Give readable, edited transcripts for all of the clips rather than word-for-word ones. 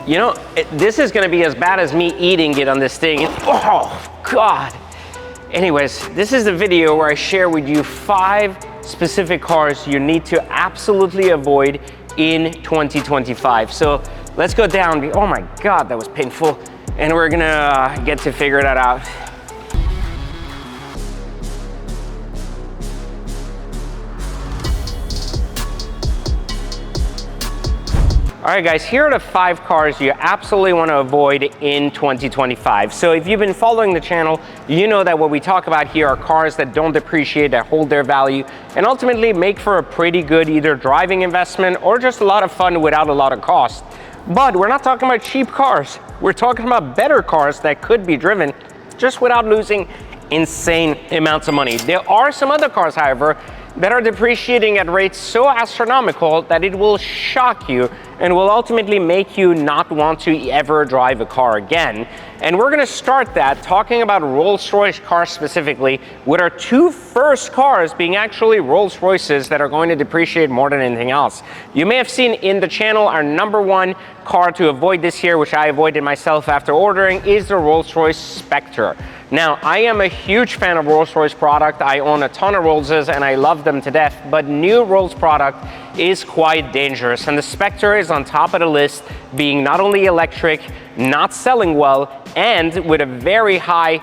You know, this is gonna be as bad as me eating it on this thing. Oh, God. Anyways, this is the video where I share with you 5 specific cars you need to absolutely avoid in 2025. So let's go down. Oh my God, that was painful. And we're gonna get to figure that out. All right, guys, here are the 5 cars you absolutely want to avoid in 2025. So if you've been following the channel, you know that what we talk about here are cars that don't depreciate, that hold their value, and ultimately make for a pretty good either driving investment or just a lot of fun without a lot of cost. But we're not talking about cheap cars. We're talking about better cars that could be driven just without losing insane amounts of money. There are some other cars, however, that are depreciating at rates so astronomical that it will shock you and will ultimately make you not want to ever drive a car again. And we're gonna start that talking about Rolls-Royce cars specifically, with our 2 first cars being actually Rolls-Royces that are going to depreciate more than anything else. You may have seen in the channel our #1 car to avoid this year, which I avoided myself after ordering, is the Rolls-Royce Spectre. Now, I am a huge fan of Rolls-Royce product. I own a ton of Rollses and I love them to death, but new Rolls product is quite dangerous. And the Spectre is on top of the list, being not only electric, not selling well, and with a very high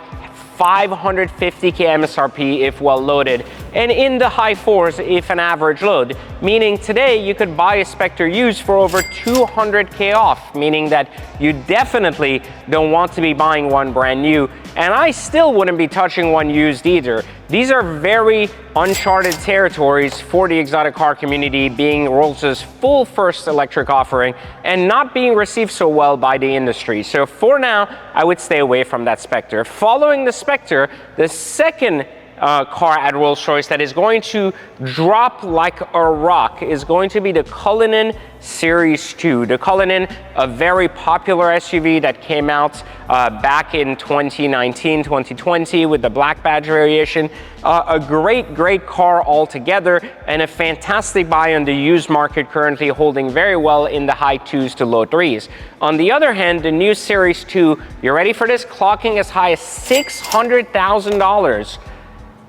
550k MSRP if well loaded, and in the high 4s if an average load, meaning today you could buy a Spectre used for over 200k off, meaning that you definitely don't want to be buying one brand new, and I still wouldn't be touching one used either. These are very uncharted territories for the exotic car community, being Rolls' full first electric offering and not being received so well by the industry. So for now, I would stay away from that Spectre. Following the Spectre, the second car at Rolls-Royce that is going to drop like a rock is going to be the Cullinan Series 2. The Cullinan, a very popular SUV that came out back in 2019, 2020 with the black badge variation. A great car altogether, and a fantastic buy on the used market, currently holding very well in the high 2s to low 3s. On the other hand, the new Series 2, you ready for this? Clocking as high as $600,000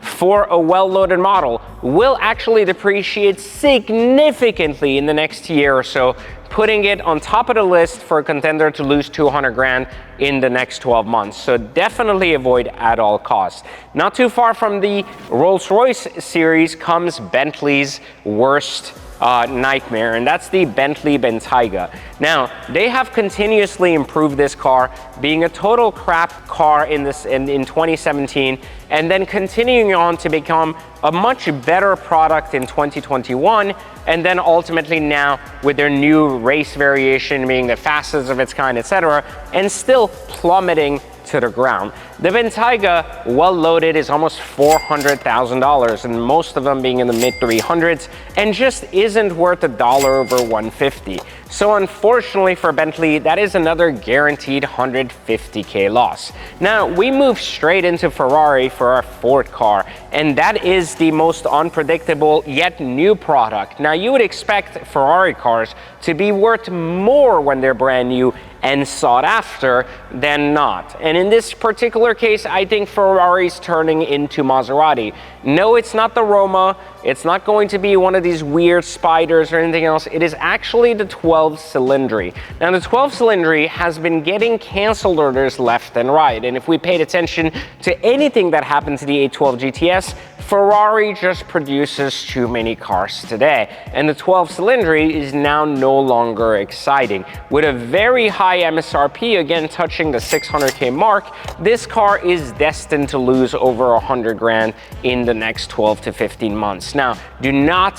for a well-loaded model, will actually depreciate significantly in the next year or so, putting it on top of the list for a contender to lose 200 grand in the next 12 months. So definitely avoid at all costs. Not too far from the Rolls-Royce series comes Bentley's worst nightmare, and that's the Bentley Bentayga. Now, they have continuously improved this car, being a total crap car in 2017, and then continuing on to become a much better product in 2021, and then ultimately now with their new race variation being the fastest of its kind, etc., and still plummeting to the ground. The Bentayga, well loaded, is almost $400,000, and most of them being in the mid 300s, and just isn't worth $1 over 150. So unfortunately for Bentley, that is another guaranteed 150k loss. Now we move straight into Ferrari for our 4th car, and that is the most unpredictable yet new product. Now you would expect Ferrari cars to be worth more when they're brand new and sought after than not. And in this particular case, I think Ferrari's turning into Maserati. No, it's not the Roma. It's not going to be one of these weird spiders or anything else. It is actually the 12 Cylindri. Now, the 12 Cylindri has been getting canceled orders left and right. And if we paid attention to anything that happened to the 812 GTS, Ferrari just produces too many cars today. And the 12 Cylindri is now no longer exciting. With a very high MSRP, again touching the 600k mark, this car is destined to lose over 100 grand in the next 12 to 15 months. Now, do not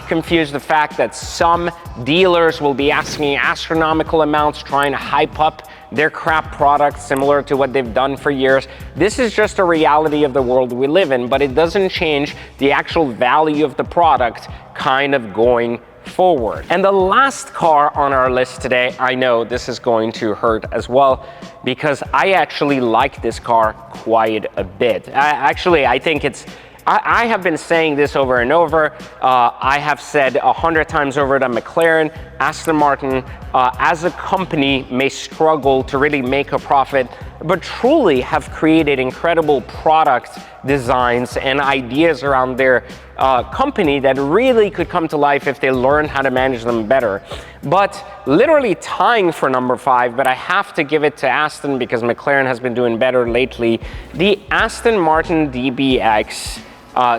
confuse the fact that some dealers will be asking astronomical amounts trying to hype up their crap products similar to what they've done for years. This is just a reality of the world we live in, but it doesn't change the actual value of the product kind of going forward. And the last car on our list today, I know this is going to hurt as well, because I actually like this car quite a bit. I think it's, I have been saying this over and over. I have said 100 times over that McLaren Aston Martin as a company may struggle to really make a profit, but truly have created incredible product designs and ideas around their company that really could come to life if they learn how to manage them better. But literally tying for number 5, but I have to give it to Aston because McLaren has been doing better lately, the Aston Martin DBX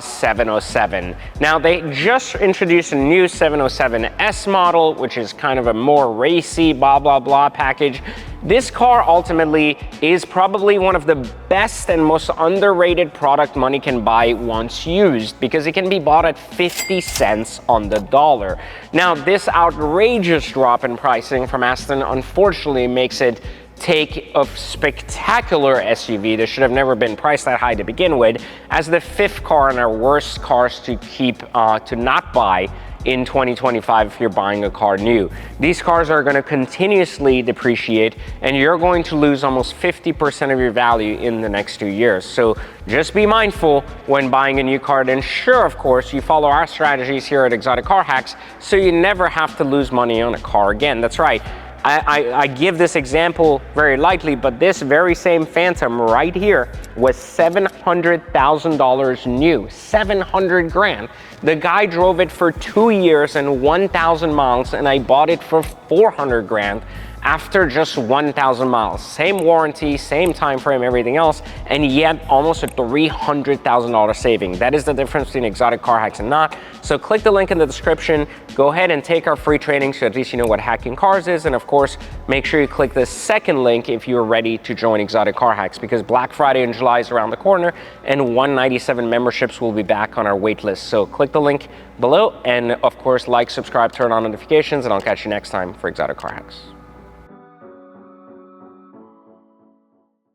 707. Now they just introduced a new 707S model, which is kind of a more racy blah blah blah package. This car ultimately is probably one of the best and most underrated product money can buy once used, because it can be bought at 50 cents on the dollar. Now this outrageous drop in pricing from Aston unfortunately makes it take a spectacular SUV that should have never been priced that high to begin with as the 5th car in our worst cars to keep to not buy in 2025 if you're buying a car new. These cars are going to continuously depreciate and you're going to lose almost 50% of your value in the next 2 years. So just be mindful when buying a new car, and ensure of course you follow our strategies here at Exotic Car Hacks so you never have to lose money on a car again. That's right. I give this example very lightly, but this very same Phantom right here was $700,000 new, 700 grand. The guy drove it for 2 years and 1,000 miles, and I bought it for 400 grand after just 1,000 miles. Same warranty, same time frame, everything else, and yet almost a $300,000 saving. That is the difference between Exotic Car Hacks and not. So click the link in the description, go ahead and take our free training so at least you know what hacking cars is, and of course, make sure you click the second link if you're ready to join Exotic Car Hacks, because Black Friday in July is around the corner and 197 memberships will be back on our wait list. So click the link below, and of course, like, subscribe, turn on notifications, and I'll catch you next time for Exotic Car Hacks.